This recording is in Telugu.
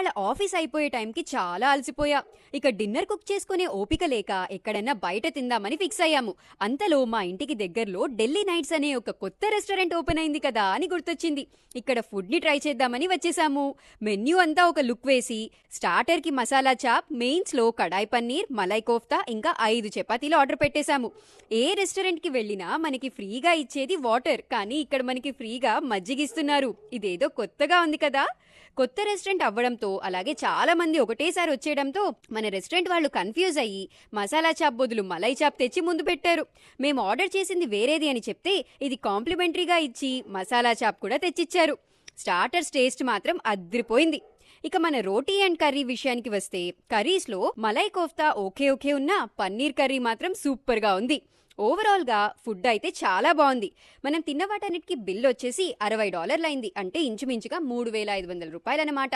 ఇవాళ ఆఫీస్ అయిపోయే టైంకి చాలా అలసిపోయా. ఇక డిన్నర్ కుక్ చేసుకునే ఓపిక లేక ఎక్కడైనా బయట తిందామని ఫిక్స్ అయ్యాము. అంతలో మా ఇంటికి దగ్గరలో ఢిల్లీ నైట్స్ అనే ఒక కొత్త రెస్టారెంట్ ఓపెన్ అయింది కదా అని గుర్తొచ్చింది. ఇక్కడ ఫుడ్ ని ట్రై చేద్దామని వచ్చేసాము. మెన్యూ అంతా ఒక లుక్ వేసి స్టార్టర్ కి మసాలా చాప్, మెయిన్స్ లో కడాయి పన్నీర్, మలై కోఫ్తా ఇంకా 5 చపాతీలు ఆర్డర్ పెట్టేశాము. ఏ రెస్టారెంట్ కి వెళ్ళినా మనకి ఫ్రీగా ఇచ్చేది వాటర్, కానీ ఇక్కడ మనకి ఫ్రీగా మజ్జిగిస్తున్నారు. ఇదేదో కొత్తగా ఉంది కదా. కొత్త రెస్టారెంట్ అవ్వడంతో అలాగే చాలా మంది ఒకటేసారి వచ్చేయడంతో మన రెస్టారెంట్ వాళ్ళు కన్ఫ్యూజ్ అయ్యి మసాలా చాప్ బదులు మలై చాప్ తెచ్చి ముందు పెట్టారు. మేము ఆర్డర్ చేసింది వేరేది అని చెప్తే ఇది కాంప్లిమెంటరీగా ఇచ్చి మసాలా చాప్ కూడా తెచ్చిచ్చారు. స్టార్టర్స్ టేస్ట్ మాత్రం అద్రిపోయింది. ఇక మన రోటీ అండ్ కర్రీ విషయానికి వస్తే కర్రీస్లో మలై కోఫ్తా ఓకే ఓకే ఉన్నా పన్నీర్ కర్రీ మాత్రం సూపర్గా ఉంది. ఓవరాల్ గా ఫుడ్ అయితే చాలా బాగుంది. మనం తిన్న వాటన్నిటికీ బిల్ వచ్చేసి $60 అయింది. అంటే ఇంచుమించుగా 3,500 రూపాయలన్నమాట.